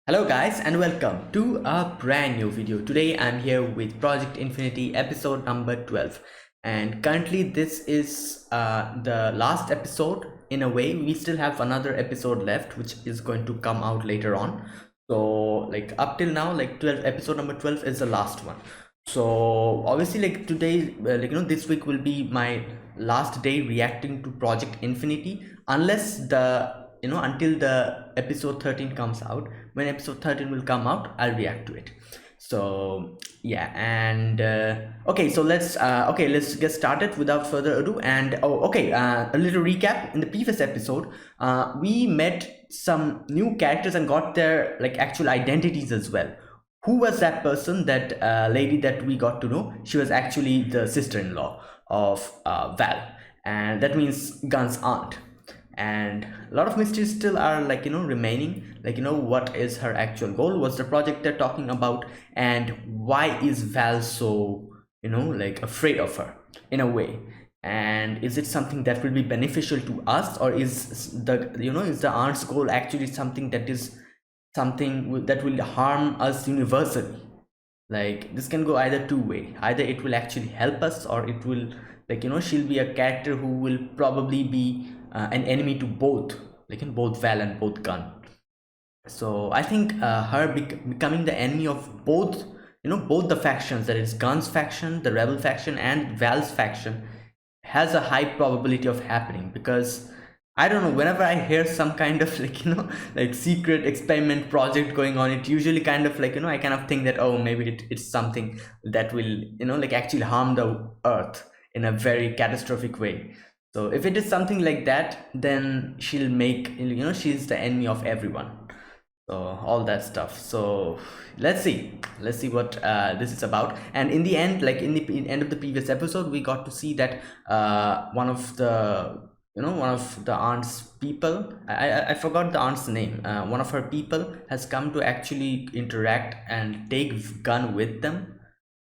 Hello guys and welcome to a brand new video. Today I'm here with Project Infinity episode number 12, and currently this is the last episode. In a way, we still have another episode left which is going to come out later on. So like up till now, like 12, episode number 12 is the last one. So obviously like today, this week will be my last day reacting to Project Infinity, unless until the episode 13 comes out. When episode 13 will come out, I'll react to it. So yeah, and okay, so let's get started without further ado. And a little recap. In the previous episode, we met some new characters and got their like actual identities as well. Who was that person, that lady that we got to know? She was actually the sister-in-law of Val, and that means Gun's aunt. And a lot of mysteries still are remaining, what is her actual goal, what's the project they're talking about, and why is Val so afraid of her in a way. And is it something that will be beneficial to us, or is the aunt's goal actually something that is something that will harm us universally? Like, this can go either two way. Either it will actually help us, or it will she'll be a character who will probably be an enemy to both, like in both Val and both Gun. So I think her becoming the enemy of both, both the factions, that is Gun's faction, the rebel faction, and Val's faction, has a high probability of happening. Because I don't know, whenever I hear some kind of like secret experiment project going on, it usually kind of I kind of think that, oh, maybe it's something that will actually harm the earth in a very catastrophic way. So if it is something like that, then she'll make, she's the enemy of everyone. So all that stuff. So let's see what this is about. And in the end, like in the end of the previous episode, we got to see that one of the aunt's people, I forgot the aunt's name, one of her people has come to actually interact and take Gun with them.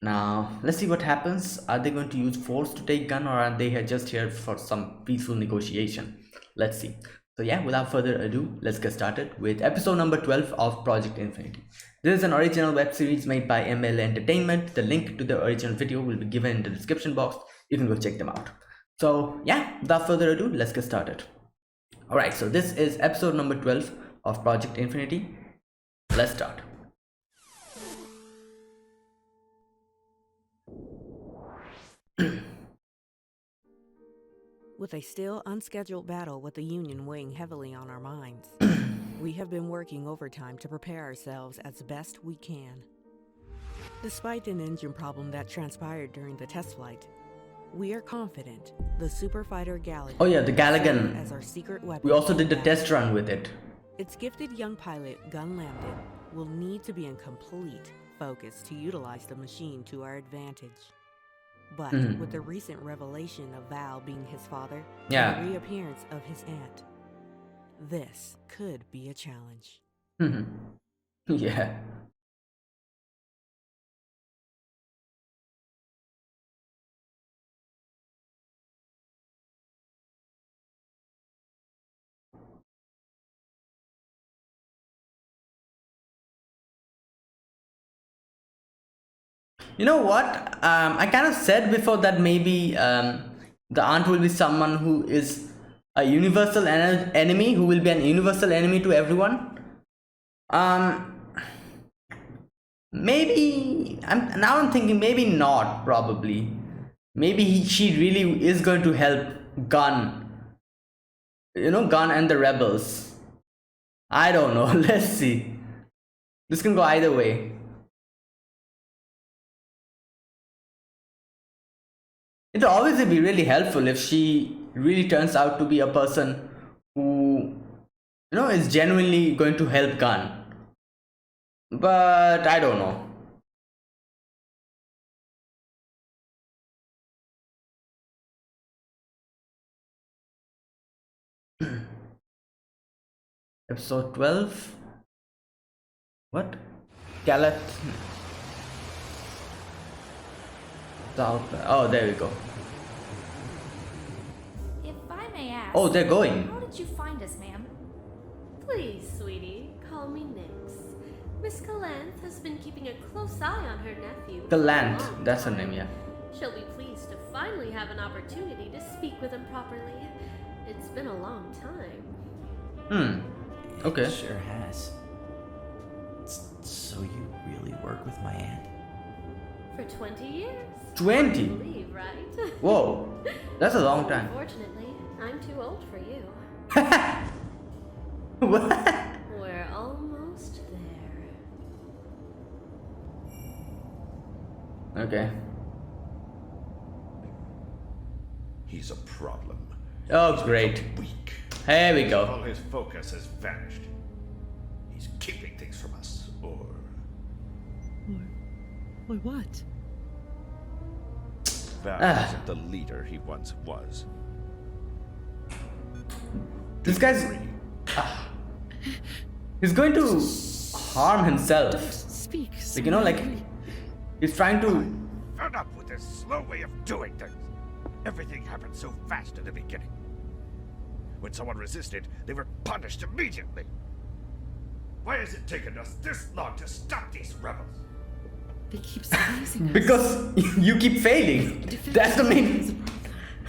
Now let's see what happens. Are they going to use force to take Gun, or are they just here for some peaceful negotiation? Let's see. So yeah, without further ado, let's get started with episode number 12 of Project Infinity. This is an original web series made by ML Entertainment. The link to the original video will be given in the description box. You can go check them out. So yeah, without further ado, let's get started. Alright, so this is episode number 12 of Project Infinity. Let's start. With a still unscheduled battle with the Union weighing heavily on our minds, we have been working overtime to prepare ourselves as best we can. Despite an engine problem that transpired during the test flight, we are confident the Superfighter Galligan. Oh yeah, the Galligan. As our secret weapon. We also did the test run with it. Its gifted young pilot, Gun Lambden, will need to be in complete focus to utilize the machine to our advantage. But with the recent revelation of Val being his father and the reappearance of his aunt, this could be a challenge. Yeah. You know what? I kind of said before that maybe the aunt will be someone who is a universal enemy, who will be an universal enemy to everyone. Maybe I'm thinking maybe not. Probably, maybe she really is going to help Gun. Gun and the rebels. I don't know. Let's see. This can go either way. It will obviously be really helpful if she really turns out to be a person who, is genuinely going to help Gun. But I don't know. Episode 12. What? Galat. Oh, there we go. If I may ask. Oh, they're going. How did you find us, ma'am? Please, sweetie, call me Nix. Miss Galanth has been keeping a close eye on her nephew. Galanth, for a long that's her time. name, yeah. She'll be pleased to finally have an opportunity to speak with him properly. It's been a long time. Okay. It sure has. So you really work with my aunt? For 20 years. 20? I believe, right? Whoa, that's a long time. Unfortunately, I'm too old for you. What? We're almost there. Okay. He's a problem. Oh, great. Weak. Here we go. All his focus has vanished. He's keeping things from us, or Or what? Val isn't the leader he once was. This guy's... he's going to harm himself. Speak. Like, you know, like... He's trying to... Fed up with this slow way of doing things. Everything happened so fast in the beginning. When someone resisted, they were punished immediately. Why has it taken us this long to stop these rebels? They keep surprising us. Because you keep failing. That's the main...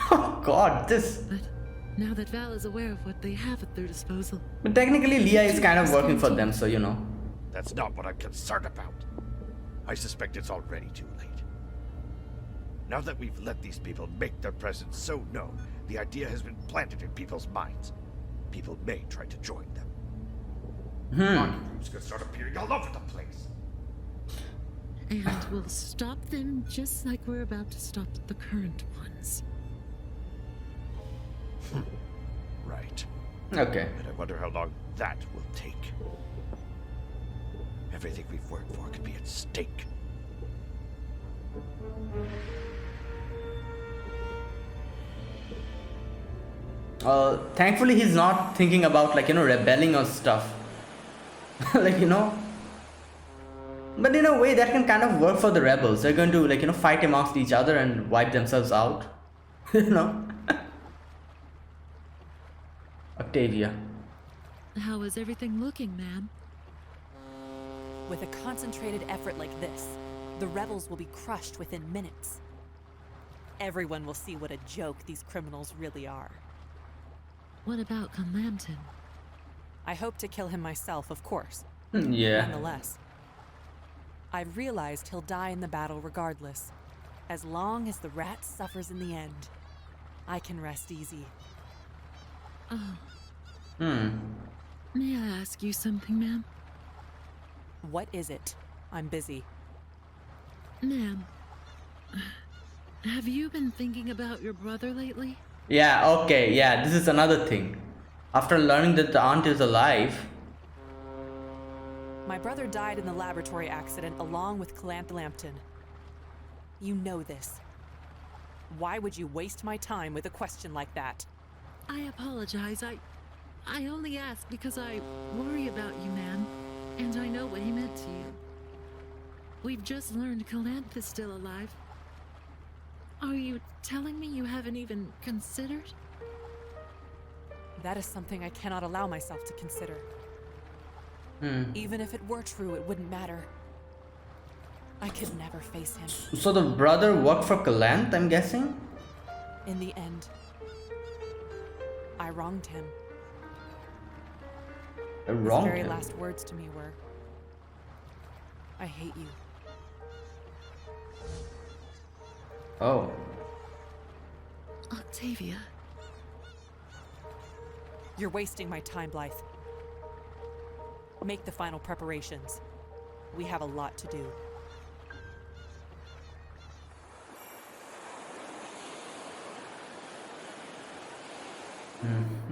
Oh god, this... But now that Val is aware of what they have at their disposal, But technically Leah is kind of working for them, so you know. That's not what I'm concerned about. I suspect it's already too late. Now that we've let these people make their presence so known, the idea has been planted in people's minds. People may try to join them. Army groups could start appearing all over the place. and we'll stop them just like we're about to stop the current ones. Right. Okay. And I wonder how long that will take. Everything we've worked for could be at stake. Thankfully he's not thinking about, like, you know, rebelling or stuff. Like, you know. But in a way that can kind of work for the rebels. They're going to, like, you know, fight amongst each other and wipe themselves out. You know. Octavia. How is everything looking, ma'am? With a concentrated effort like this, the rebels will be crushed within minutes. Everyone will see what a joke these criminals really are. What about Conlampton? I hope to kill him myself, of course. Yeah. Nonetheless, I've realized he'll die in the battle regardless. As long as the rat suffers in the end, I can rest easy. Oh, Hmm. may I ask you something, ma'am? What is it? I'm busy. Ma'am, have you been thinking about your brother lately? Yeah, okay, yeah, this is another thing. After learning that the aunt is alive... My brother died in the laboratory accident along with Calanth Lampton. You know this. Why would you waste my time with a question like that? I apologize. I only ask because I worry about you, ma'am, and I know what he meant to you. We've just learned Calanth is still alive. Are you telling me you haven't even considered? That is something I cannot allow myself to consider. Even if it were true, it wouldn't matter. I could never face him. So the brother worked for Calanth, I'm guessing? In the end, I wronged him. His Wrong. very last words to me were, I hate you. Oh. Octavia. You're wasting my time, Blythe. Make the final preparations. We have a lot to do.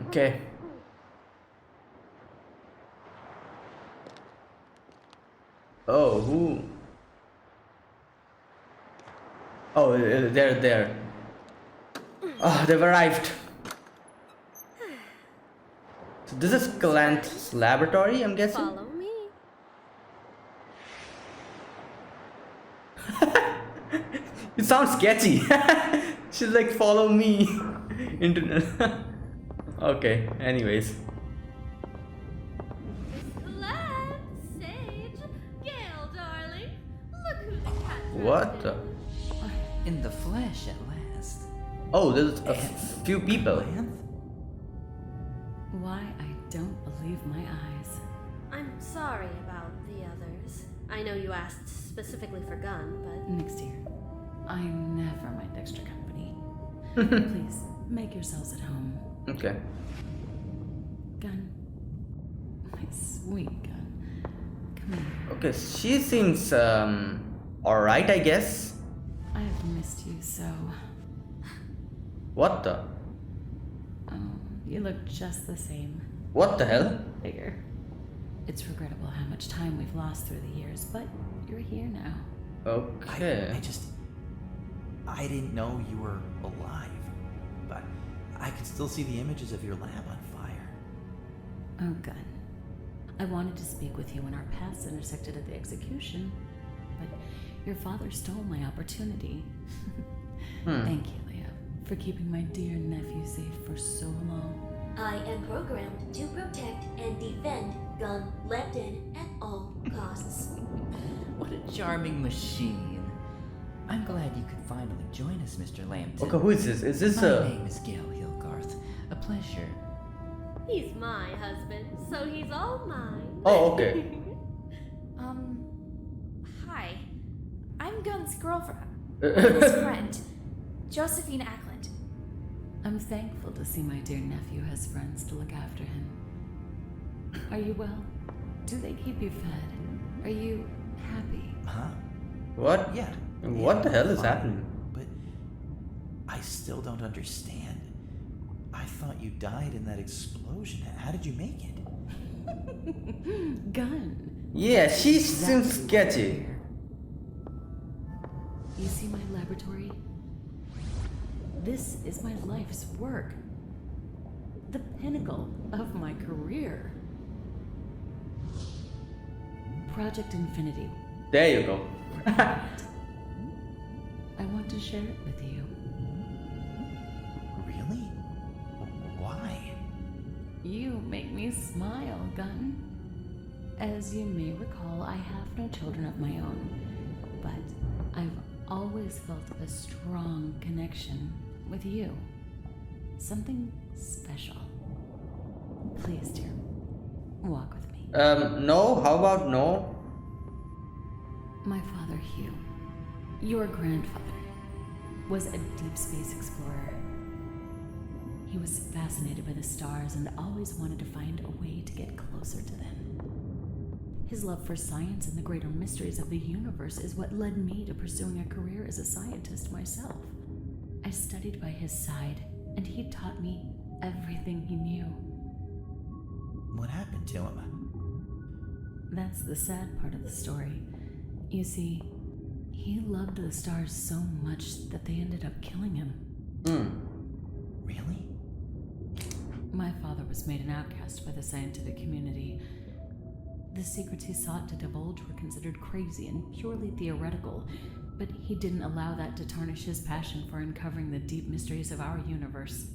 Okay. Oh, who? Oh, they're there. Oh, they've arrived. So this is Calanth's laboratory, I'm guessing? Follow me. It sounds sketchy. She's like, follow me. Internet. Okay, anyways. Let's Sage. What the? In the flesh at last. Oh, there's a few people. Glanth? Why I don't believe my eyes. I'm sorry about the others. I know you asked specifically for Gun, but Next year, I never mind extra company. Please, make yourselves at home. Okay. Gun. My sweet Gun. Come here. Okay, she seems alright, I guess. I've missed you so. What the? Oh, you look just the same. What the hell? Bigger. It's regrettable how much time we've lost through the years, but you're here now. Okay. I didn't know you were alive. But I could still see the images of your lab on fire. Oh, Gun. I wanted to speak with you when our paths intersected at the execution, but your father stole my opportunity. Thank you, Leah, for keeping my dear nephew safe for so long. I am programmed to protect and defend Gun Lambton at all costs. What a charming machine. I'm glad you could finally join us, Mr. Lambton. Okay, who is this? Is this My name is Gail Hilgarth. A pleasure. he's my husband, so he's all mine. Oh, okay. Hi. I'm Gun's girlfriend. His friend, Josephine Ackland. I'm thankful to see my dear nephew has friends to look after him. Are you well? Do they keep you fed? Are you happy? Huh? What? Yeah. What the hell is fine. happening? But I still don't understand. I thought you died in that explosion. How did you make it? Gun. Yeah, she Exactly seems why sketchy. I'm here. You see my laboratory? This is my life's work. The pinnacle of my career. Project Infinity. There you go. I want to share it with you. Really? Why? You make me smile, Gun. As you may recall, I have no children of my own, but I've always felt a strong connection with you. Something special. Please, dear, walk with me. No, how about no? My father, Hugh, your grandfather, was a deep space explorer. He was fascinated by the stars and always wanted to find a way to get closer to them. His love for science and the greater mysteries of the universe is what led me to pursuing a career as a scientist myself. I studied by his side, and he taught me everything he knew. What happened to him? That's the sad part of the story. You see, he loved the stars so much that they ended up killing him. Really? My father was made an outcast by the scientific community. The secrets he sought to divulge were considered crazy and purely theoretical, but he didn't allow that to tarnish his passion for uncovering the deep mysteries of our universe.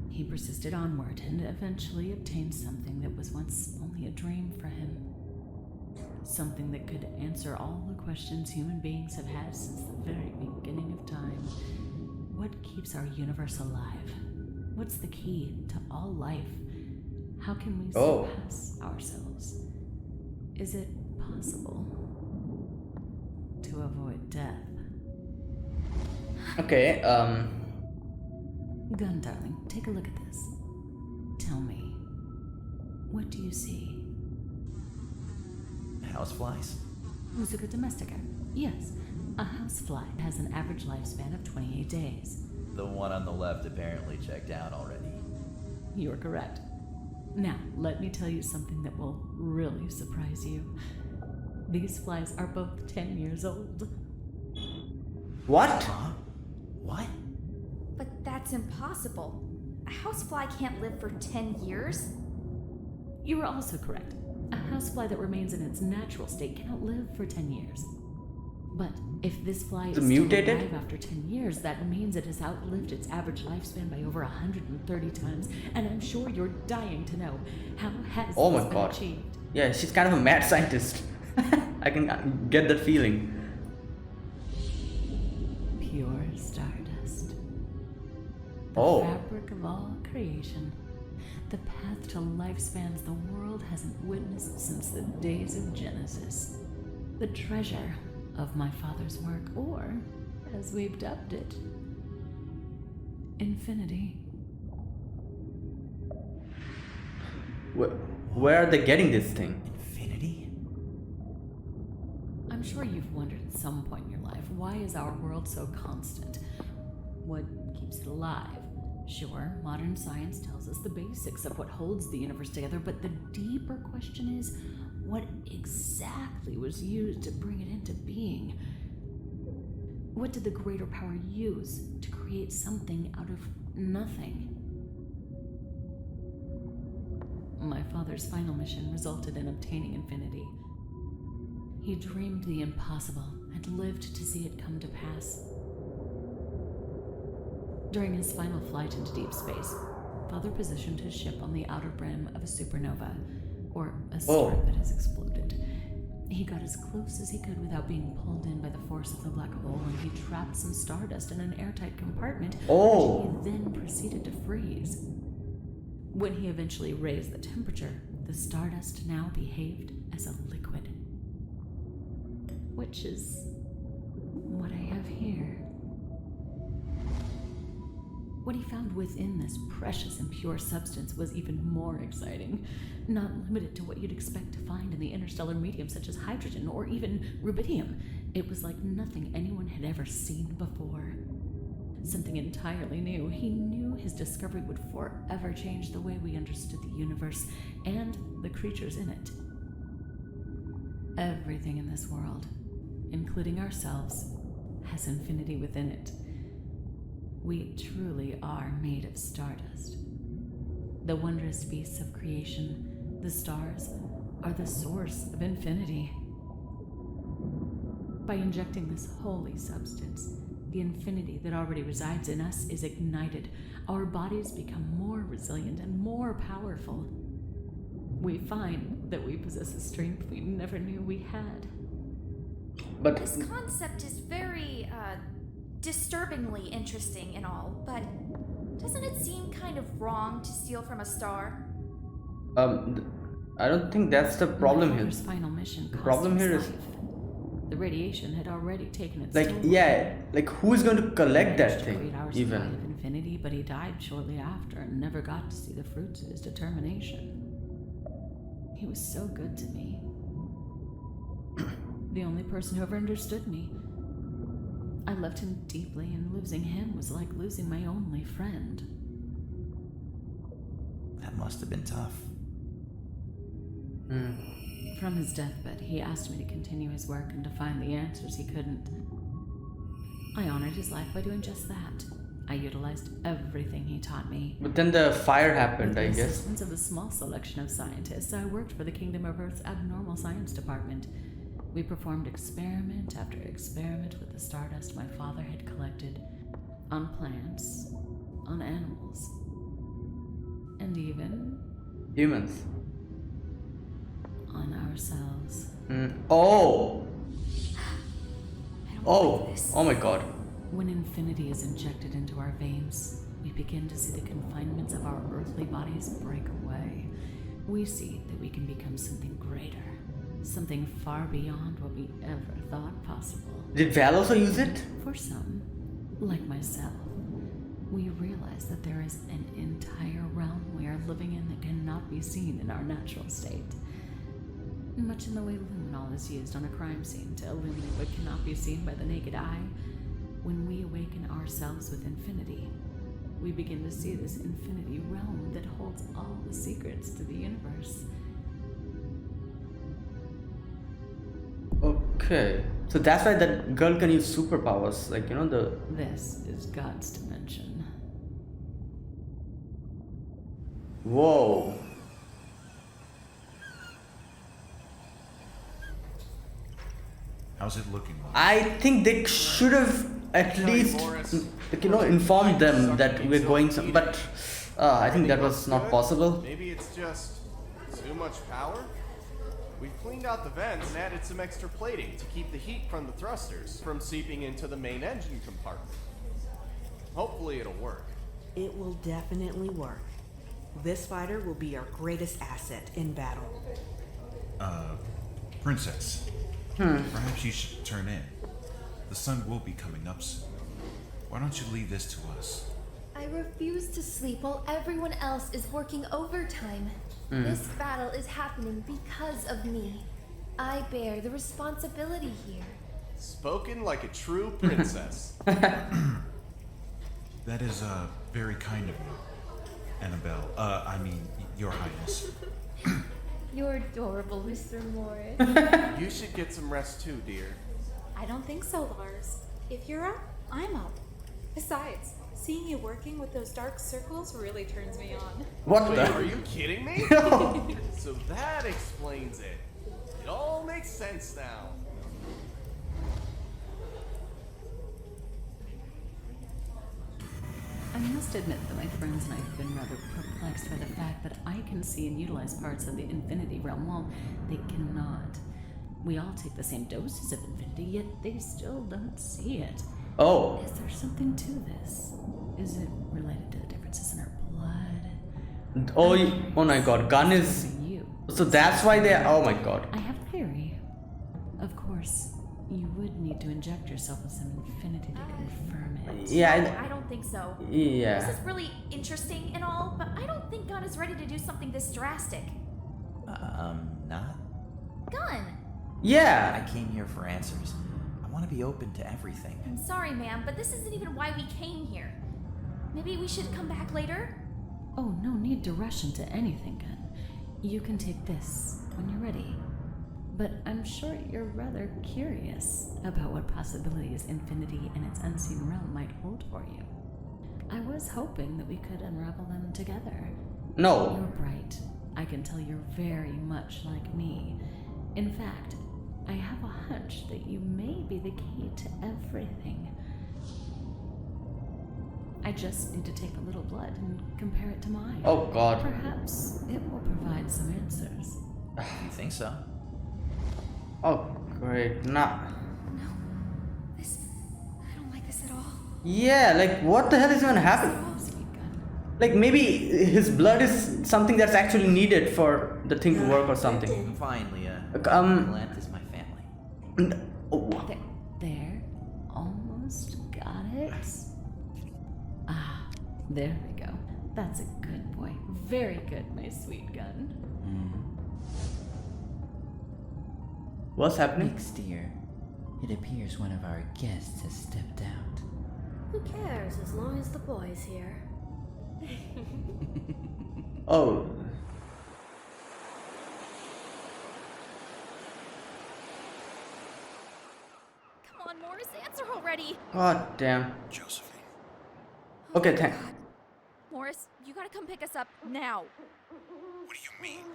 He persisted onward and eventually obtained something that was once only a dream for him. Something that could answer all the questions human beings have had since the very beginning of time. What keeps our universe alive? What's the key to all life? How can we surpass ourselves? Is it possible to avoid death? Okay, Gun, darling, take a look at this. Tell me, what do you see? Houseflies? Musica domestica. Yes, a housefly has an average lifespan of 28 days. The one on the left apparently checked out already. You're correct. Now, let me tell you something that will really surprise you. These flies are both 10 years old. what? Huh? What? But that's impossible. A housefly can't live for 10 years. You are also correct. A housefly that remains in its natural state cannot live for 10 years. But if this fly is It's still mutated? alive after 10 years, that means it has outlived its average lifespan by over 130 times. And I'm sure you're dying to know, how has Oh this my been god. achieved? Yeah, she's kind of a mad scientist. I can get that feeling. the Oh. fabric of all creation. The path to lifespans the world hasn't witnessed since the days of Genesis. The treasure of my father's work, or, as we've dubbed it, infinity. Where are they getting this thing? Infinity? I'm sure you've wondered at some point in your life, why is our world so constant? What keeps it alive? Sure, modern science tells us the basics of what holds the universe together, but the deeper question is, what exactly was used to bring it into being? What did the greater power use to create something out of nothing? My father's final mission resulted in obtaining infinity. He dreamed the impossible and lived to see it come to pass. During his final flight into deep space, Father positioned his ship on the outer rim of a supernova, or a star that has exploded. He got as close as he could without being pulled in by the force of the black hole, and he trapped some stardust in an airtight compartment, which he then proceeded to freeze. When he eventually raised the temperature, the stardust now behaved as a liquid. Which is what I have here. What he found within this precious and pure substance was even more exciting. Not limited to what you'd expect to find in the interstellar medium such as hydrogen or even rubidium. It was like nothing anyone had ever seen before. Something entirely new. He knew his discovery would forever change the way we understood the universe and the creatures in it. Everything in this world, including ourselves, has infinity within it. We truly are made of stardust. The wondrous beasts of creation, the stars, are the source of infinity. By injecting this holy substance, the infinity that already resides in us is ignited. Our bodies become more resilient and more powerful. We find that we possess a strength we never knew we had. But this concept is very, disturbingly interesting and all, but doesn't it seem kind of wrong to steal from a star? I don't think that's the problem here. Final mission The problem here is, the radiation had already taken its like, toll. yeah, like who's going to collect that To thing create our supply even? of infinity, but he died shortly after and never got to see the fruits of his determination. He was so good to me. The only person who ever understood me. I loved him deeply, and losing him was like losing my only friend. That must have been tough. From his deathbed, he asked me to continue his work and to find the answers he couldn't. I honored his life by doing just that. I utilized everything he taught me. But then the fire happened, With I the guess. assistance of a small selection of scientists, I worked for the Kingdom of Earth's Abnormal Science Department. We performed experiment after experiment with the stardust my father had collected on plants, on animals, and even Humans. on ourselves. Oh! I don't Oh! believe this. Oh my god. When infinity is injected into our veins, we begin to see the confinements of our earthly bodies break away. We see that we can become something greater, something far beyond what we ever thought possible. Did Val also use it? For some, like myself, we realize that there is an entire realm we are living in that cannot be seen in our natural state. Much in the way luminol is used on a crime scene to illuminate what cannot be seen by the naked eye, when we awaken ourselves with infinity, we begin to see this infinity realm that holds all the secrets to the universe. Okay. So that's why that girl can use superpowers. Like, you know, the... This is God's dimension. Whoa. How's it looking like? I think they should have at least, like, you know, informed them that we're going some... But I think that was not possible. Maybe it's just too much power? We've cleaned out the vents and added some extra plating to keep the heat from the thrusters from seeping into the main engine compartment. Hopefully it'll work. It will definitely work. This fighter will be our greatest asset in battle. Princess. Perhaps you should turn in. The sun will be coming up soon. Why don't you leave this to us? I refuse to sleep while everyone else is working overtime. This battle is happening because of me. I bear the responsibility here. Spoken like a true princess. That is, very kind of you, Annabelle. Your Highness. You're adorable, Mr. Morris. You should get some rest too, dear. I don't think so, Lars. If you're up, I'm up. Besides, seeing you working with those dark circles really turns me on. What Wait, the? are you kidding me? So that explains it. It all makes sense now. I must admit that my friends and I have been rather perplexed by the fact that I can see and utilize parts of the Infinity Realm while they cannot. We all take the same doses of Infinity, yet they still don't see it. Oh. Is there something to this? Is it related to the differences in our blood? Oh my god, gun is... So that's why they... Oh my god. I have a theory. Of course, you would need to inject yourself with some Infinity to confirm it. Yeah. No, I don't think so. Yeah. This is really interesting and all, but I don't think Gun is ready to do something this drastic. Not? Gun! Yeah. I came here for answers. I want to be open to everything. I'm sorry, ma'am, but this isn't even why we came here. Maybe we should come back later? Oh, no need to rush into anything, Gun. You can take this when you're ready. But I'm sure you're rather curious about what possibilities Infinity and its unseen realm might hold for you. I was hoping that we could unravel them together. No. You're bright. I can tell you're very much like me. In fact, I have a hunch that you may be the key to everything. I just need to take a little blood and compare it to mine. Oh god. Perhaps it will provide some answers. You think so? Oh great. Nah. I don't like this at all. Yeah, like what the hell is gonna happen? Like maybe his blood is something that's actually needed for the thing to work or something. Fine, Leah. Galanth is my family. There. Almost got it. Ah, there we go. That's a good boy. Very good, my sweet Gun. What's happening? Nix, dear. It appears one of our guests has stepped out. Who cares as long as the boy's here? Oh. Come on, Morris, answer already! God damn. Josephine. Okay, thank. Morris, you gotta come pick us up now. What do you mean?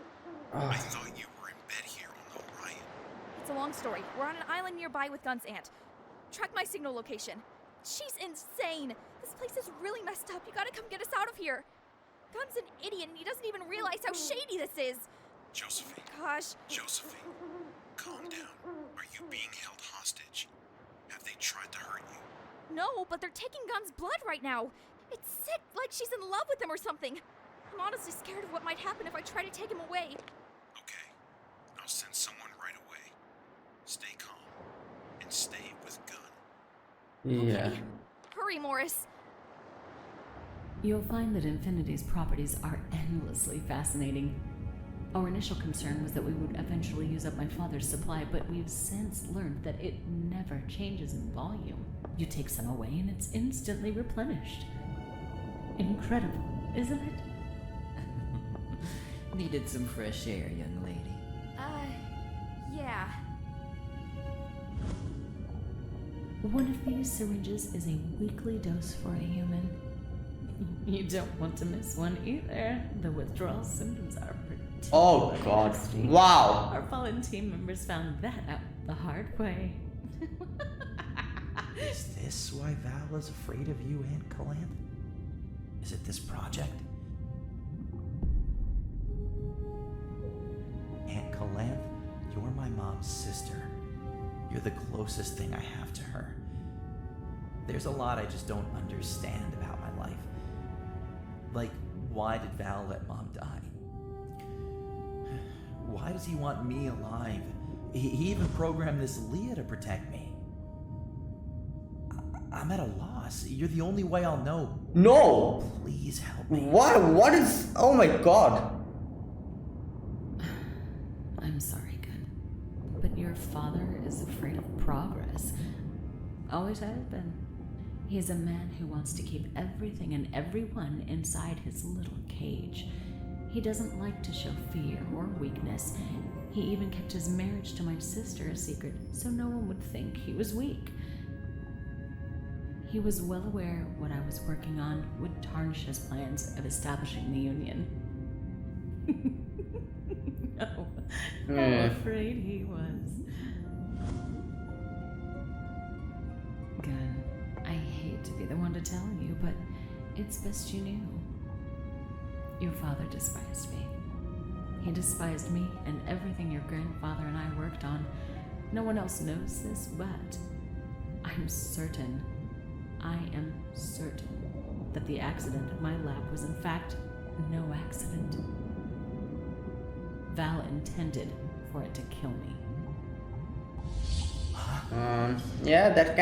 I thought you were in bed here on Orion. It's a long story. We're on an island nearby with Gun's aunt. Track my signal location. She's insane. This place is really messed up. You gotta come get us out of here. Gun's an idiot and he doesn't even realize how shady this is. Josephine. Gosh. Josephine, calm down. Are you being held hostage? Have they tried to hurt you? No, but they're taking Gun's blood right now. It's sick, like she's in love with him or something. I'm honestly scared of what might happen if I try to take him away. Okay, I'll send someone right away. Stay calm and stay with Gun. Yeah. Okay. Hurry, Morris. You'll find that Infinity's properties are endlessly fascinating. Our initial concern was that we would eventually use up my father's supply, but we've since learned that it never changes in volume. You take some away and it's instantly replenished. Incredible, isn't it? Needed some fresh air, young lady. Yeah. One of these syringes is a weekly dose for a human. You don't want to miss one either. The withdrawal symptoms are particularly Oh god. extreme. Wow. Our fallen team members found that out the hard way. Is this why Val is afraid of you, Aunt Galanth? Is it this project? Aunt Galanth, you're my mom's sister. You're the closest thing I have to her. There's a lot I just don't understand about my life. Like, why did Val let Mom die? Why does he want me alive? He even programmed this Leah to protect me. I'm at a loss. You're the only way I'll know. No! Please help me. What is... Oh my god. I'm sorry, Gun. But your father is afraid of progress. Always has been. He's a man who wants to keep everything and everyone inside his little cage. He doesn't like to show fear or weakness. He even kept his marriage to my sister a secret, so no one would think he was weak. He was well aware what I was working on would tarnish his plans of establishing the Union. No, I'm afraid he was. Gun, I hate to be the one to tell you, but it's best you knew. Your father despised me. He despised me and everything your grandfather and I worked on. No one else knows this, but I'm certain that the accident at my lab was in fact no accident. Val intended for it to kill me. Yeah, that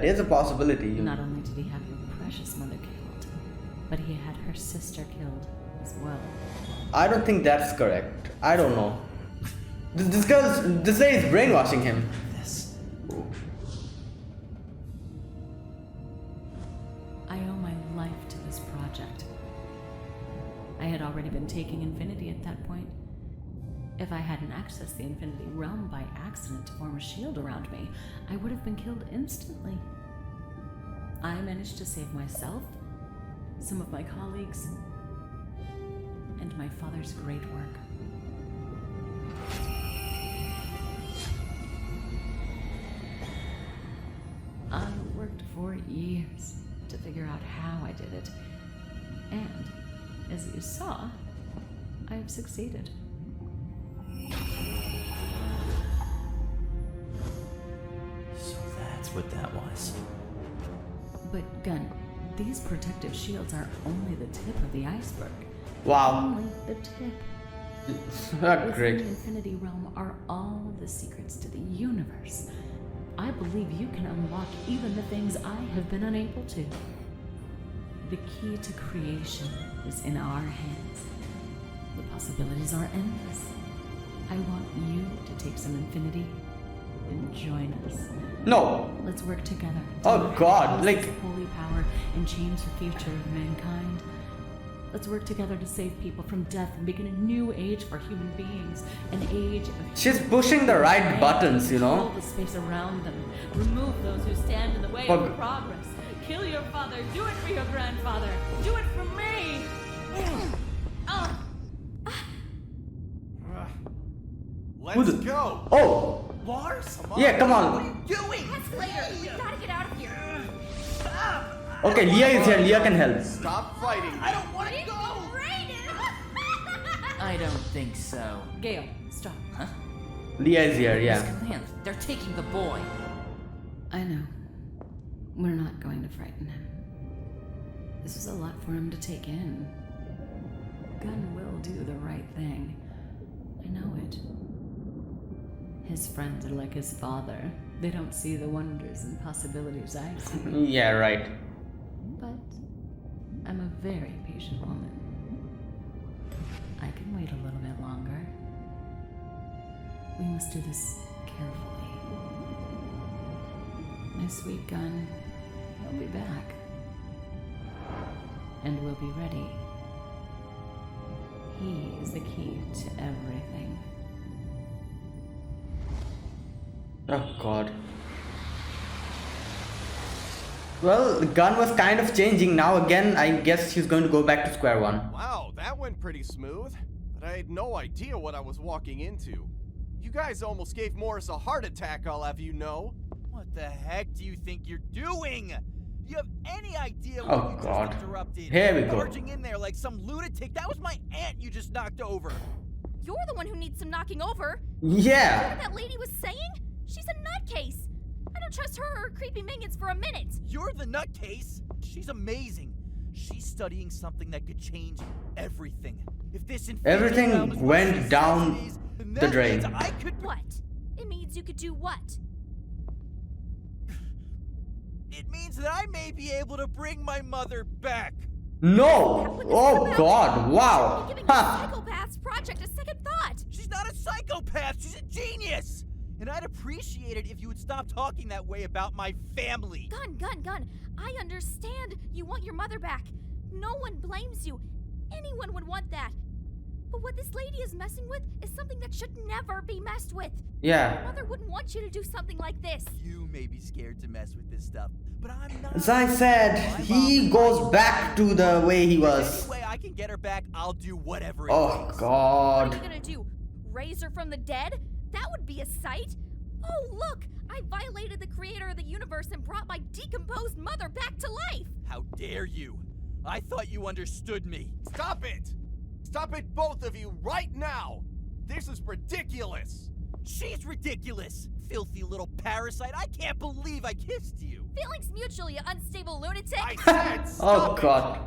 is a possibility. Not only did he have your precious mother killed, but he had her sister killed as well. I don't think that's correct. I don't know. This guy is brainwashing him. I owe my life to this project. I had already been taking Infinity at that point. If I hadn't accessed the Infinity Realm by accident to form a shield around me, I would have been killed instantly. I managed to save myself, some of my colleagues, and my father's great work. I worked for years to figure out how I did it, and as you saw, I have succeeded. So that's what that was. But Gun, these protective shields are only the tip of the iceberg. Wow. Only the tip. Great. Within the Infinity Realm are all of the secrets to the universe. I believe you can unlock even the things I have been unable to. The key to creation is in our hands. The possibilities are endless. I want you to take some Infinity and join us. No. Let's work together. Oh God, like holy power and change the future of mankind. Let's work together to save people from death and begin a new age for human beings. An age of... She's pushing the right buttons, you know? Control the space around them. Remove those who stand in the way of progress. Kill your father. Do it for your grandfather. Do it for me. Let's go. Oh. Lars? Yeah, come on. What are you doing? Escalator, we gotta get out of here. Okay, Leah is here. Leah can help. Stop fighting. I don't want to go. I don't think so. Gale, stop. Huh? Leah is here, yeah. Lance, they're taking the boy. I know. We're not going to frighten him. This was a lot for him to take in. Gun will do the right thing. I know it. His friends are like his father. They don't see the wonders and possibilities I see. Yeah, right. But I'm a very patient woman. I can wait a little bit longer. We must do this carefully. My sweet Gun, he'll be back. And we'll be ready. He is the key to everything. Oh God. Well, the gun was kind of changing. Now again, I guess she's going to go back to square one. Wow, that went pretty smooth. But I had no idea what I was walking into. You guys almost gave Morris a heart attack, I'll have you know. What the heck do you think you're doing? Do you have any idea what Oh you God. just interrupted? Here we go. Barging in there like some lunatic. That was my aunt you just knocked over. You're the one who needs some knocking over. Yeah. You know what that lady was saying? She's a nutcase. I don't trust her or her creepy minions for a minute. You're the nutcase. She's amazing. She's studying something that could change everything. If this Everything realm is went what she down says it is, then the that drain. means I could. What? It means you could do what? It means that I may be able to bring my mother back. No! Oh God! Wow! Giving Ha! the Psychopaths Project a second thought. She's not a psychopath. She's a genius. And I'd appreciate it if you would stop talking that way about my family. Gun. I understand you want your mother back. No one blames you. Anyone would want that. But what this lady is messing with is something that should never be messed with. Yeah. Your mother wouldn't want you to do something like this. You may be scared to mess with this stuff, but I'm not. As I said, he goes back to the way he was. Any way I can get her back, I'll do whatever it Oh takes. What God. are you gonna do? Raise her from the dead? That would be a sight. Oh, look! I violated the creator of the universe and brought my decomposed mother back to life! How dare you? I thought you understood me. Stop it! Stop it, both of you, right now! This is ridiculous! She's ridiculous! Filthy little parasite, I can't believe I kissed you! Feelings mutual, you unstable lunatic! I said Oh stop God.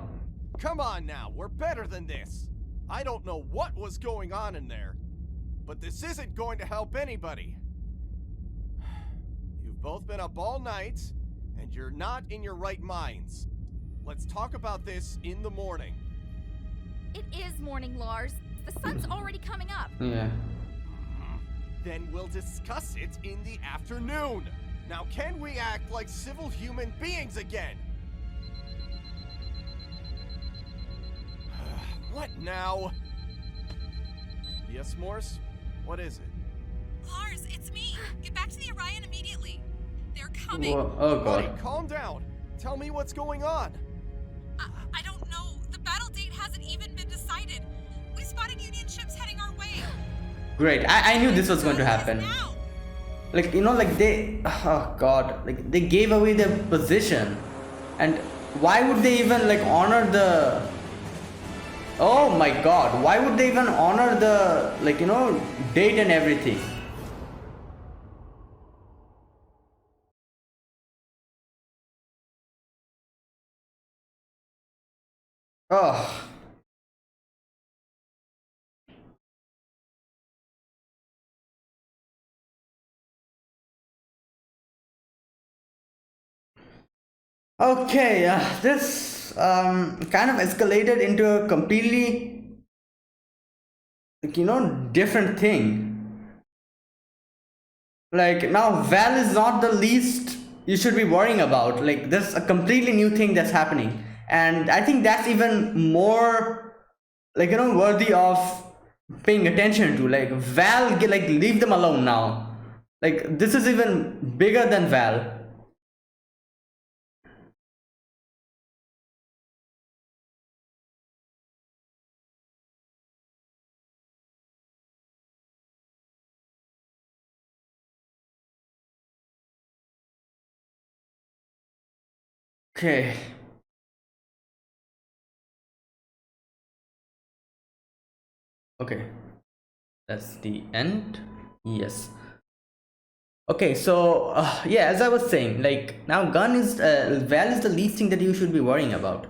it! Come on now, we're better than this. I don't know what was going on in there, but this isn't going to help anybody. You've both been up all night, and you're not in your right minds. Let's talk about this in the morning. It is morning, Lars. The sun's already coming up. Yeah. Then we'll discuss it in the afternoon. Now can we act like civil human beings again? What now? Yes, Morse? What is it? Lars, it's me. Get back to the Orion immediately. They're coming. Whoa. Oh Buddy, God. calm down. Tell me what's going on. I don't know. The battle date hasn't even been decided. We spotted Union ships heading our way. Great. I knew this was going to happen. Like, you know, like they, oh God, like they gave away their position, and why would they even like honor the, oh my God, why would they even honor the, like, you know, date and everything? Oh. Okay, this kind of escalated into a completely, like, you know, different thing. Like, now Val is not the least you should be worrying about. Like, this is a completely new thing that's happening, and I think that's even more, like, you know, worthy of paying attention to. Like, Val, like, leave them alone now. Like, this is even bigger than Val. Okay. Okay. That's the end. Yes. Okay, so yeah, as I was saying, like, now Val is the least thing that you should be worrying about.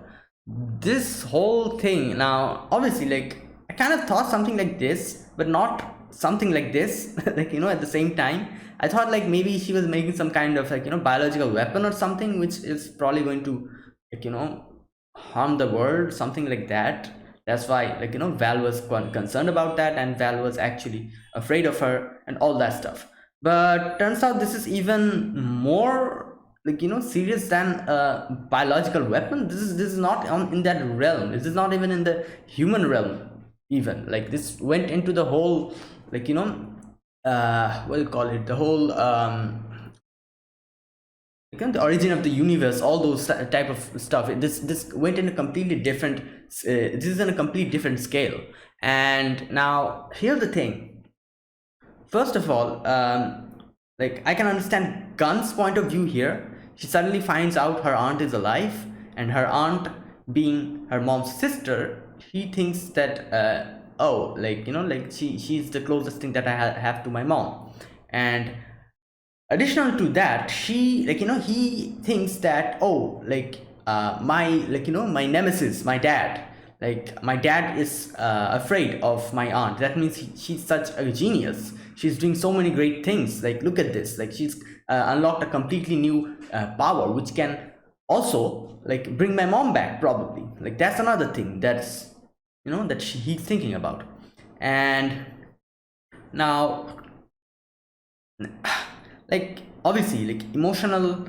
This whole thing, now obviously, like, I kind of thought something like this, but not something like this. Like, you know, at the same time I thought like maybe she was making some kind of, like, you know, biological weapon or something, which is probably going to, like, you know, harm the world, something like that. That's why, like, you know, Val was concerned about that, and Val was actually afraid of her and all that stuff. But turns out this is even more, like, you know, serious than a biological weapon. This is not in that realm. This is not even in the human realm even. Like, this went into the whole, like, you know, what do you call it, the whole the origin of the universe, all those type of stuff. This went in a completely different, this is in a completely different scale. And now here's the thing. First of all, like, I can understand Gunn's point of view here. She suddenly finds out her aunt is alive, and her aunt being her mom's sister, he thinks that oh, like, you know, like, she's the closest thing that I have to my mom. And additional to that, she, like, you know, he thinks that, oh, like, my, like, you know, my nemesis, my dad, like my dad is afraid of my aunt. That means she's such a genius. She's doing so many great things. Like, look at this. Like, she's unlocked a completely new power, which can also like bring my mom back, probably. Like, that's another thing that's, you know, that he's thinking about. And now, like, obviously, like emotional,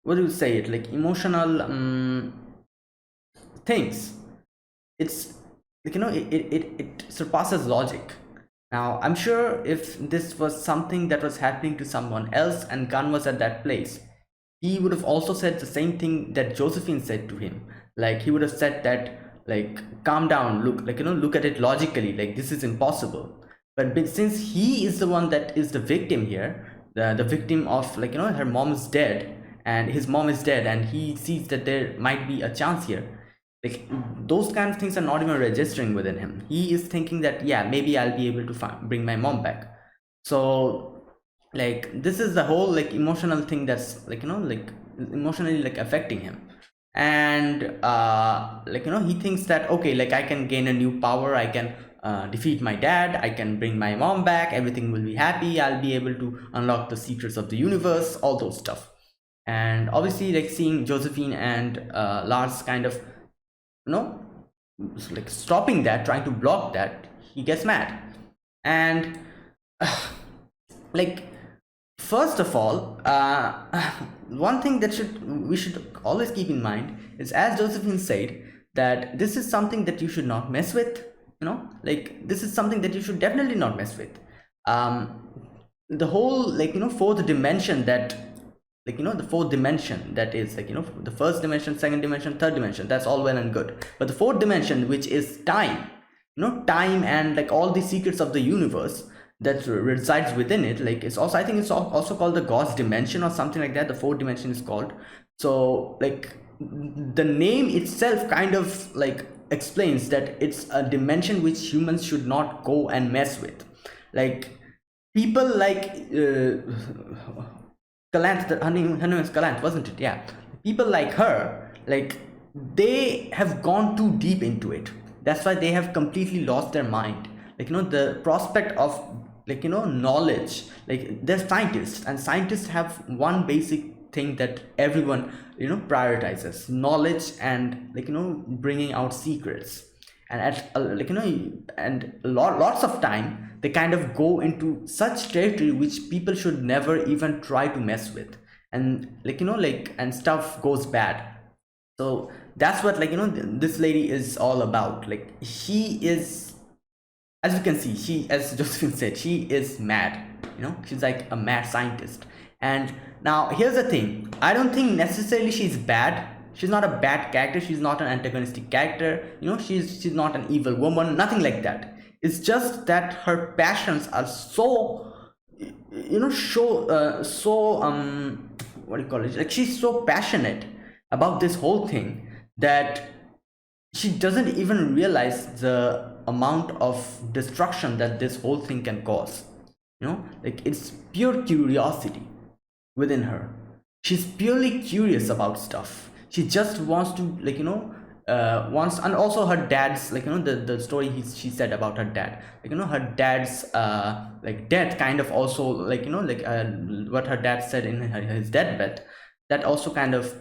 what do you say it, like emotional things, it's like, you know, it surpasses logic. Now, I'm sure if this was something that was happening to someone else and Gunn was at that place, he would have also said the same thing that Josephine said to him. Like, he would have said that, like, calm down, look, like, you know, look at it logically, like, this is impossible. But since he is the one that is the victim here, the victim of, like, you know, her mom is dead and his mom is dead, and he sees that there might be a chance here, like, those kind of things are not even registering within him. He is thinking that, yeah, maybe I'll be able to bring my mom back. So, like, this is the whole, like, emotional thing that's, like, you know, like, emotionally, like, affecting him. And like, you know, he thinks that, okay, like, I can gain a new power, I can defeat my dad, I can bring my mom back, everything will be happy, I'll be able to unlock the secrets of the universe, all those stuff. And obviously, like, seeing Josephine and Lars kind of, you know, like, stopping that, trying to block that, he gets mad. And like, first of all, one thing that we should always keep in mind is, as Josephine said, that this is something that you should not mess with. You know, like, this is something that you should definitely not mess with. The whole, like, you know, fourth dimension that, like, you know, the fourth dimension that is, like, you know, the first dimension, second dimension, third dimension, that's all well and good. But the fourth dimension, which is time, you know, time and, like, all the secrets of the universe that resides within it, like, it's also, I think it's also called the God's dimension or something like that. The fourth dimension is called. So, like, the name itself kind of, like, explains that it's a dimension which humans should not go and mess with. Like, people like Kalanth, her name is Kalanth, wasn't it? Yeah, people like her, like, they have gone too deep into it. That's why they have completely lost their mind. Like, you know, the prospect of, like, you know, knowledge, like, they're scientists, and scientists have one basic thing that everyone, you know, prioritizes: knowledge and, like, you know, bringing out secrets. And at, like, you know, and lots of time they kind of go into such territory which people should never even try to mess with, and, like, you know, like, and stuff goes bad. So that's what, like, you know, this lady is all about. Like, she is, as you can see, she, as Josephine said, she is mad. You know, she's like a mad scientist. And now, here's the thing, I don't think necessarily she's bad. She's not a bad character, she's not an antagonistic character, you know, she's not an evil woman, nothing like that. It's just that her passions are so, you know, what do you call it, like, she's so passionate about this whole thing that she doesn't even realize the amount of destruction that this whole thing can cause. You know, like, it's pure curiosity within her. She's purely curious about stuff. She just wants to, like, you know, and also her dad's, like, you know, the story she said about her dad, like, you know, her dad's like, death kind of also, like, you know, like, what her dad said in his deathbed, that also kind of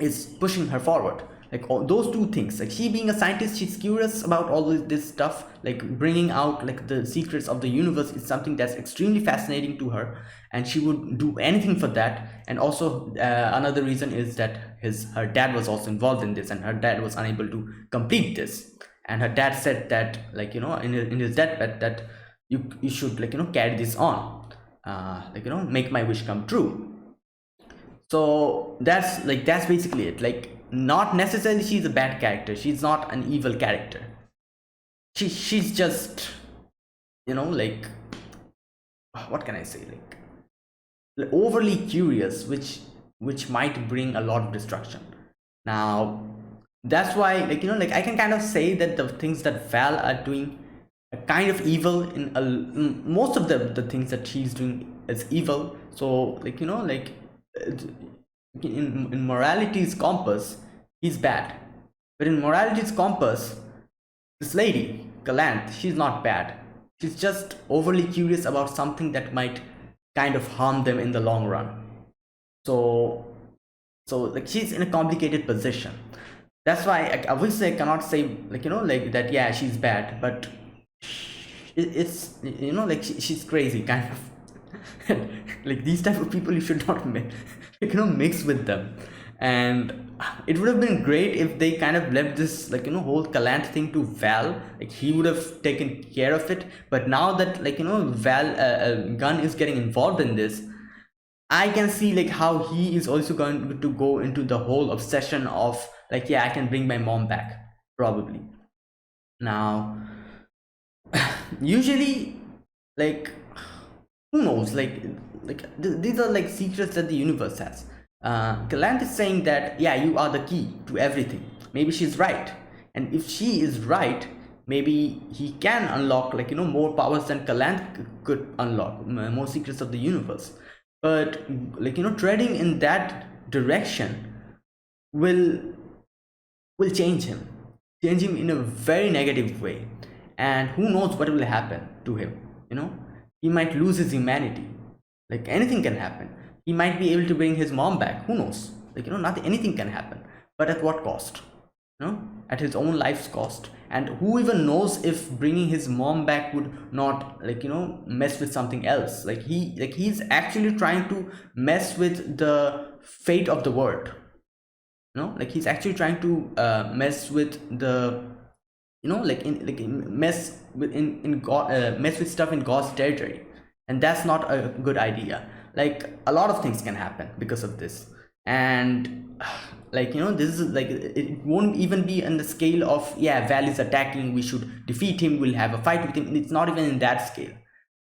is pushing her forward. Like, all those two things, like, she being a scientist, she's curious about all this stuff, like, bringing out, like, the secrets of the universe is something that's extremely fascinating to her, and she would do anything for that. And also, another reason is that her dad was also involved in this, and her dad was unable to complete this. And her dad said that, like, you know, in his deathbed, that you should, like, you know, carry this on, like, you know, make my wish come true. So that's basically it. Like, not necessarily she's a bad character, she's not an evil character, she's just, you know, like, what can I say, like, overly curious, which might bring a lot of destruction. Now, that's why, like, you know, like, I can kind of say that the things that Val are doing are kind of evil. In most of the things that she's doing is evil. So, like, you know, like, in morality's compass, he's bad. But in morality's compass, this lady, Galanth, she's not bad. She's just overly curious about something that might kind of harm them in the long run. So like she's in a complicated position. That's why I obviously I cannot say like like that. Yeah, she's bad, but it's like she's crazy kind of. Like these type of people you should not mix with them. And it would have been great if they kind of left this like whole Galanth thing to Val. Like he would have taken care of it. But now that like Val Gunn is getting involved in this, I can see like how he is also going to go into the whole obsession of like, yeah, I can bring my mom back, probably. Now usually like who knows, these are like secrets that the universe has. Galanth is saying that yeah, you are the key to everything. Maybe she's right, and if she is right, maybe he can unlock like more powers than Galanth could unlock, more secrets of the universe. But like treading in that direction will change him in a very negative way, and who knows what will happen to him. He might lose his humanity. Like anything can happen. He might be able to bring his mom back, who knows, like nothing, anything can happen, but at what cost? At his own life's cost. And who even knows if bringing his mom back would not like mess with something else. Like he's actually trying to mess with the fate of the world. Like he's actually trying to mess with the mess with stuff in God's territory, and that's not a good idea. Like a lot of things can happen because of this, and like this is like it won't even be on the scale of yeah, Val is attacking, we should defeat him, we'll have a fight with him. It's not even in that scale.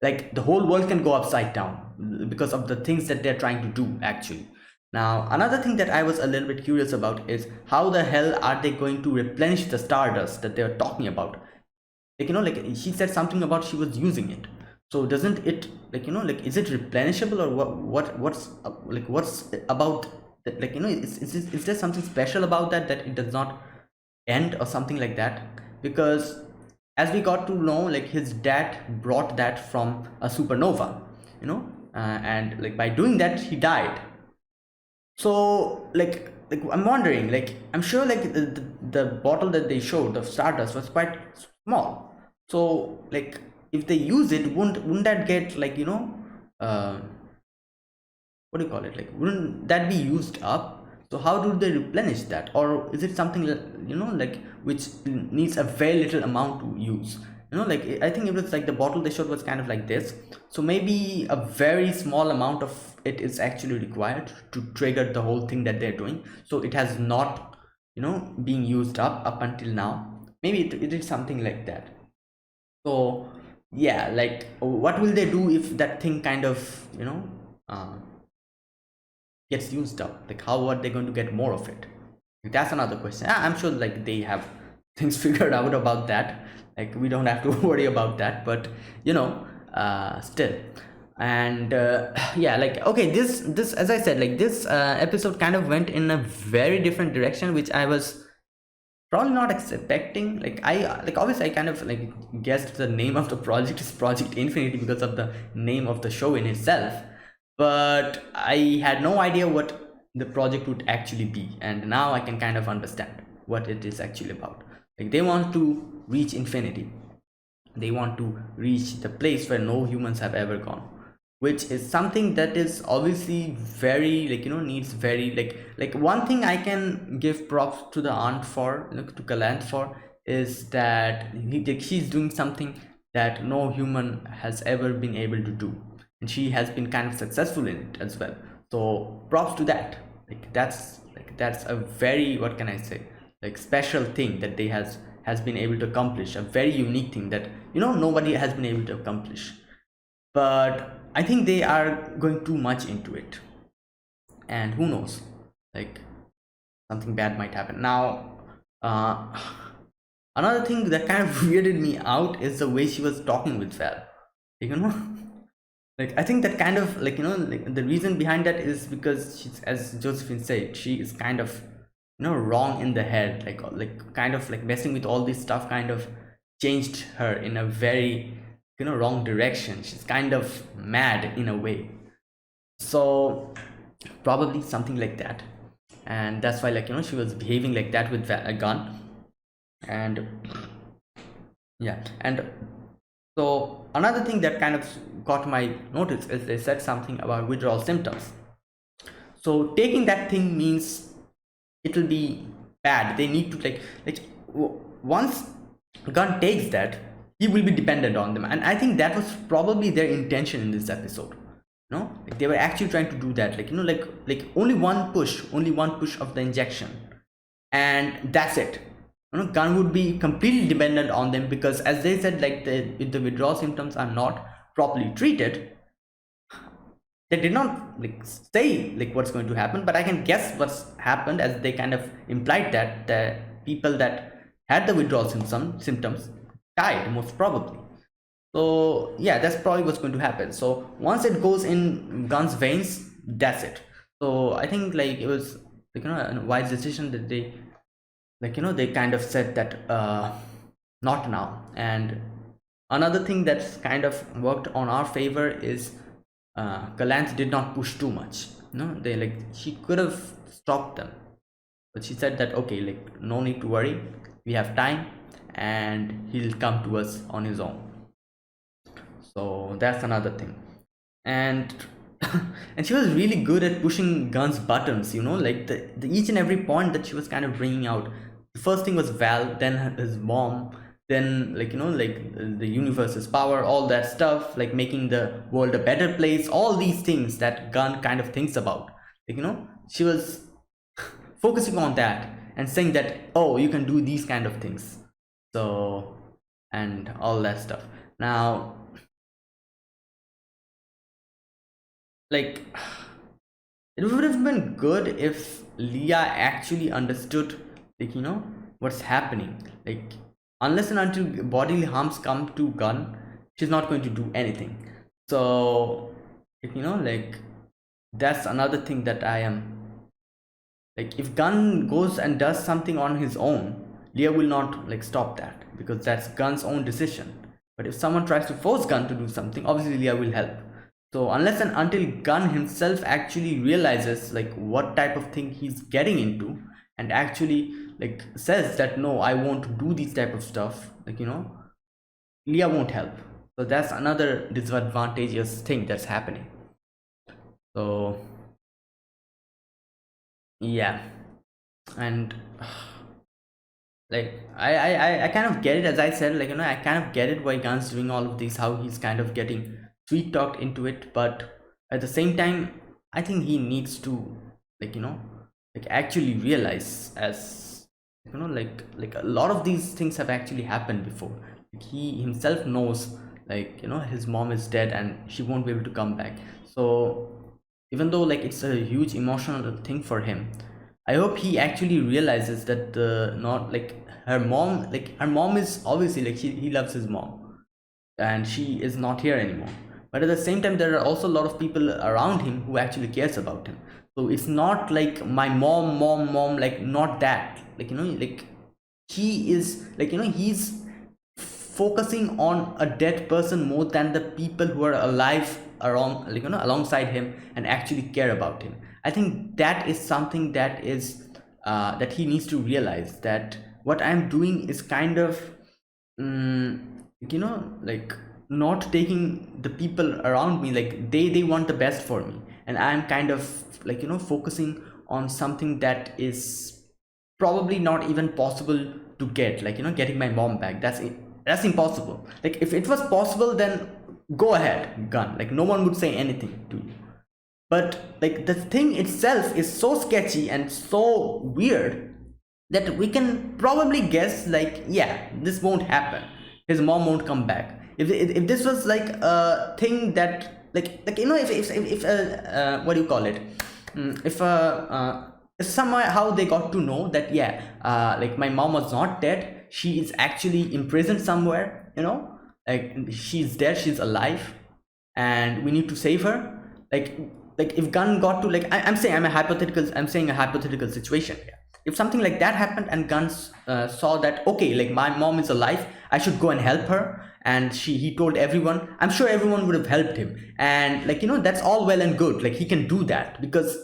Like the whole world can go upside down because of the things that they're trying to do actually. Now another thing that I was a little bit curious about is how the hell are they going to replenish the stardust that they're talking about. Like she said something about she was using it. So doesn't it like is it replenishable, or what's about like is there something special about that it does not end or something like that? Because as we got to know, like his dad brought that from a supernova, and like by doing that he died. So like I'm wondering, like I'm sure like the bottle that they showed of stardust was quite small. So like if they use it, wouldn't that get like what do you call it, like wouldn't that be used up? So how do they replenish that? Or is it something like which needs a very little amount to use? Like I think it was like the bottle they showed was kind of like this, so maybe a very small amount of it is actually required to trigger the whole thing that they're doing. So it has not being used up until now. Maybe it is something like that. So yeah, like what will they do if that thing kind of gets used up? Like how are they going to get more of it? That's another question. I'm sure like they have things figured out about that. Like we don't have to worry about that, but still. And yeah, like okay, this as I said, like this episode kind of went in a very different direction, which I was probably not expecting. Like obviously I kind of like guessed the name of the project is Project Infinity because of the name of the show in itself, but I had no idea what the project would actually be, and now I can kind of understand what it is actually about. Like they want to reach infinity, they want to reach the place where no humans have ever gone, which is something that is obviously very like needs very like one thing I can give props to the aunt for, to Galanth for, is that she's doing something that no human has ever been able to do, and she has been kind of successful in it as well. So props to that. That's a very, what can I say, like special thing that they has been able to accomplish, a very unique thing that nobody has been able to accomplish. But I think they are going too much into it, and who knows, like something bad might happen. Now another thing that kind of weirded me out is the way she was talking with Val. Like I think that kind of like like the reason behind that is because she's, as Josephine said, she is kind of wrong in the head, like kind of like messing with all this stuff kind of changed her in a very wrong direction. She's kind of mad in a way, so probably something like that. And that's why like she was behaving like that with a gun. And yeah, and so another thing that kind of got my notice is they said something about withdrawal symptoms. So taking that thing means it will be bad. They need to once Gunn takes that, he will be dependent on them. And I think that was probably their intention in this episode. Like they were actually trying to do that, like only one push of the injection, and that's it. Gunn would be completely dependent on them, because as they said, like if the withdrawal symptoms are not properly treated, they did not say what's going to happen, but I can guess what's happened, as they kind of implied that the people that had the withdrawal symptoms died most probably. So yeah, that's probably what's going to happen. So once it goes in Gunn's veins, that's it. So I think it was a wise decision that they they kind of said that not now. And another thing that's kind of worked on our favor is Galanth did not push too much. She could have stopped them, but she said that okay, no need to worry, we have time, and he'll come to us on his own. So that's another thing. And and she was really good at pushing Gunn's buttons, like the each and every point that she was kind of bringing out. The first thing was Val, then his mom, then the universe's power, all that stuff, like making the world a better place, all these things that Gunn kind of thinks about. She was focusing on that and saying that, oh, you can do these kind of things, so, and all that stuff. Now it would have been good if Leah actually understood what's happening. Unless and until bodily harms come to Gunn, she's not going to do anything. So that's another thing that I am if Gunn goes and does something on his own, Leah will not stop that, because that's Gunn's own decision. But if someone tries to force Gunn to do something, obviously Leah will help. So unless and until Gunn himself actually realizes what type of thing he's getting into, and actually says that no, I won't do these type of stuff, Leah won't help. So that's another disadvantageous thing that's happening. So yeah, and I kind of get it, as I said, I kind of get it why Gunn's doing all of this, how he's kind of getting sweet talked into it. But at the same time, I think he needs to actually realize, as a lot of these things have actually happened before. He himself knows his mom is dead and she won't be able to come back. So even though it's a huge emotional thing for him, I hope he actually realizes that her mom is obviously he loves his mom and she is not here anymore. But at the same time, there are also a lot of people around him who actually cares about him. So it's not my mom, not that. He is he's focusing on a dead person more than the people who are alive around, alongside him and actually care about him. I think that is something that is that he needs to realize, that what I'm doing is kind of not taking the people around me, they want the best for me, and I'm kind of focusing on something that is probably not even possible to get, getting my mom back. That's impossible. If it was possible, then go ahead, Gunn, no one would say anything to you. But the thing itself is so sketchy and so weird that we can probably guess yeah, this won't happen, his mom won't come back. If this was a thing that if what do you call it, if somehow they got to know that yeah, my mom was not dead, she is actually imprisoned somewhere, she's dead, she's alive, and we need to save her. If Gunn got to I'm saying a hypothetical situation here. if something like that happened and Guns saw that, okay, like my mom is alive, I should go and help her, and he told everyone, I'm sure everyone would have helped him. And like, you know, that's all well and good, like he can do that because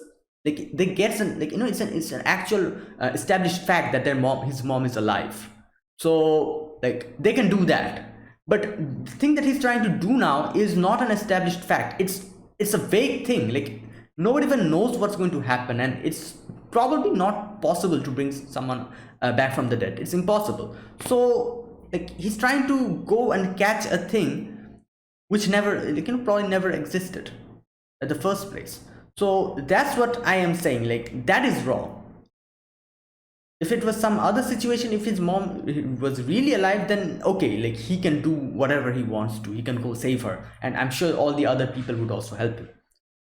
like they get some, like, you know, it's an actual established fact that his mom is alive, so like they can do that. But the thing that he's trying to do now is not an established fact. It's a vague thing, like nobody even knows what's going to happen, and it's probably not possible to bring someone back from the dead. It's impossible. So like he's trying to go and catch a thing which never, like, you know, probably never existed at the first place. So that's what I am saying, like that is wrong. If it was some other situation, if his mom was really alive, then okay, like he can do whatever he wants to, he can go save her, and I'm sure all the other people would also help him.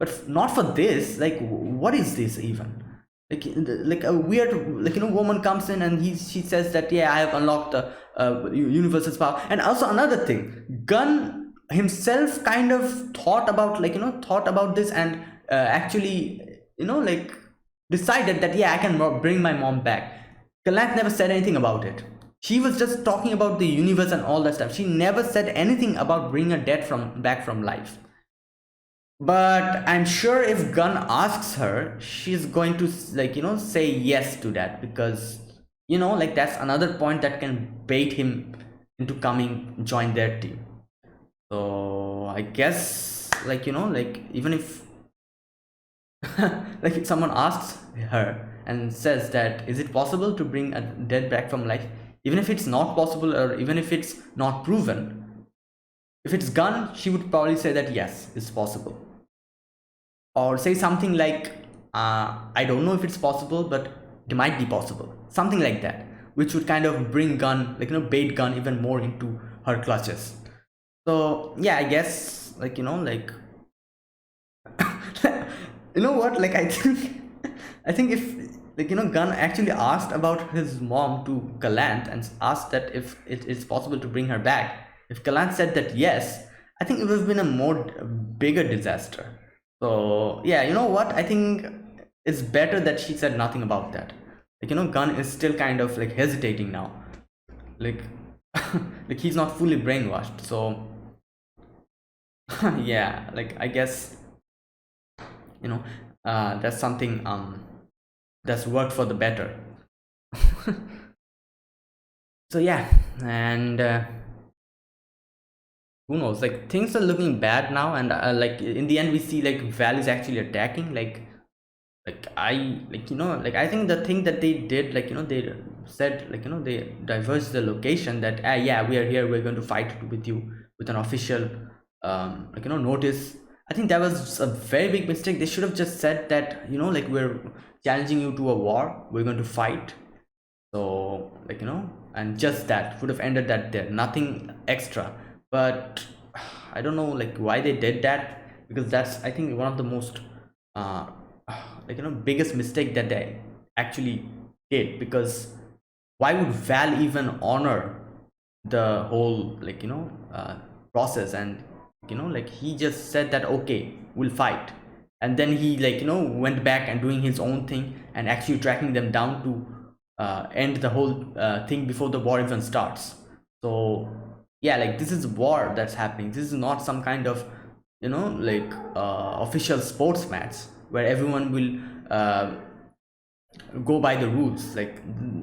But not for this. Like what is this even? Like a weird, like, you know, woman comes in and she says that, yeah, I have unlocked the universe's power. And also another thing, Gunn himself kind of thought about, like, you know, thought about this and actually, you know, like decided that, yeah, I can bring my mom back. Galanth never said anything about it. She was just talking about the universe and all that stuff. She never said anything about bringing a dead back from life. But I'm sure if Gunn asks her, she's going to, like, you know, say yes to that, because, you know, like that's another point that can bait him into join their team. So I guess, like, you know, like even if like if someone asks her and says that, is it possible to bring a dead back from life, even if it's not possible or even if it's not proven, if it's Gunn, she would probably say that yes, it's possible. Or say something like, I don't know if it's possible, but it might be possible, something like that, which would kind of bring Gunn, like, you know, bait Gunn even more into her clutches. So yeah, I guess, like, you know, like you know what, like I think if, like, you know, Gunn actually asked about his mom to Galanth and asked that if it is possible to bring her back, if Galanth said that yes, I think it would have been a bigger disaster. So yeah, you know what, I think it's better that she said nothing about that. Like, you know, Gunn is still kind of like hesitating now, like like he's not fully brainwashed. So yeah, like I guess, you know, that's something that's worked for the better. So yeah, and who knows, like things are looking bad now, and like in the end we see like Val is actually attacking, like I, like, you know, like I think the thing that they did, like, you know, they said, like, you know, they diverged the location that yeah, we are here, we're going to fight with you with an official like, you know, notice. I think that was a very big mistake. They should have just said that, you know, like, we're challenging you to a war, we're going to fight. So, like, you know, and just that would have ended that there, nothing extra. But I don't know, like, why they did that, because that's, I think, one of the most like, you know, biggest mistake that they actually did. Because why would Val even honor the whole, like, you know, process? And, you know, like, he just said that, okay, we'll fight, and then he, like, you know, went back and doing his own thing and actually tracking them down to end the whole thing before the war even starts. So yeah, like, this is war that's happening. This is not some kind of, you know, like official sports match where everyone will go by the rules. Like,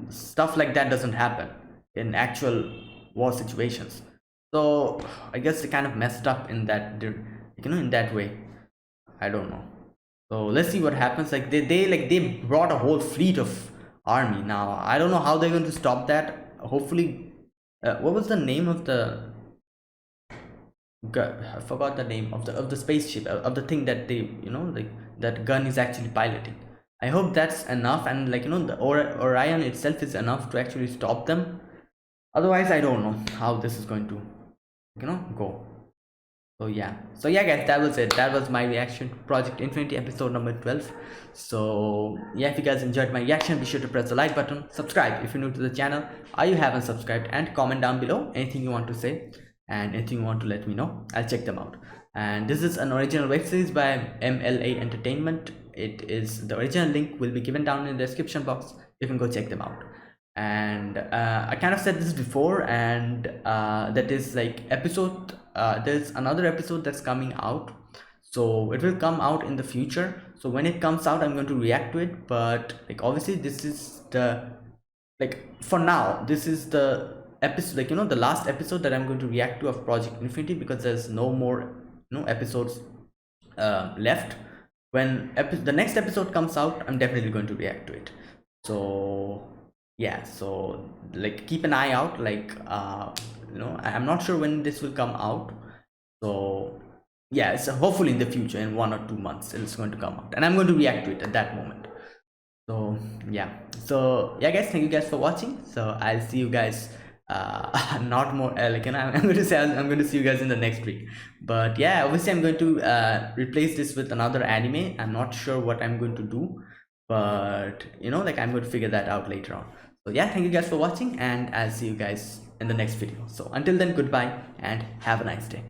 stuff like that doesn't happen in actual war situations. So I guess they kind of messed up in that, you know, in that way. I don't know. So let's see what happens. Like, they brought a whole fleet of army now. I don't know how they're going to stop that. Hopefully, what was the name of the? I forgot the name of the spaceship, of the thing that they, you know, like, that Gunn is actually piloting. I hope that's enough, and, like, you know, the Orion itself is enough to actually stop them. Otherwise, I don't know how this is going to, you know, go. So yeah, guys, that was it. That was my reaction to Project Infinity episode number 12. So yeah, if you guys enjoyed my reaction, be sure to press the like button, subscribe if you're new to the channel or you haven't subscribed, and comment down below anything you want to say and anything you want to let me know. I'll check them out. And this is an original web series by MLA Entertainment. It is, the original link will be given down in the description box. you can go check them out. And I kind of said this before, and that is like episode there's another episode that's coming out, so it will come out in the future. So when it comes out, I'm going to react to it. But like obviously this is the, like for now, this is the episode, like, you know, the last episode that I'm going to react to of Project Infinity, because there's no more, you know, episodes left. When the next episode comes out, I'm definitely going to react to it. So yeah, so like keep an eye out, like you know, I'm not sure when this will come out. So yeah, it's hopefully in the future, in 1 or 2 months it's going to come out, and I'm going to react to it at that moment. So yeah, guys, thank you guys for watching. So I'll see you guys not more like, you know, I'm going to say I'm going to see you guys in the next week. But yeah, obviously I'm going to replace this with another anime. I'm not sure what I'm going to do, but you know, like I'm going to figure that out later on. So yeah, thank you guys for watching, and I'll see you guys in the next video. So until then, goodbye and have a nice day.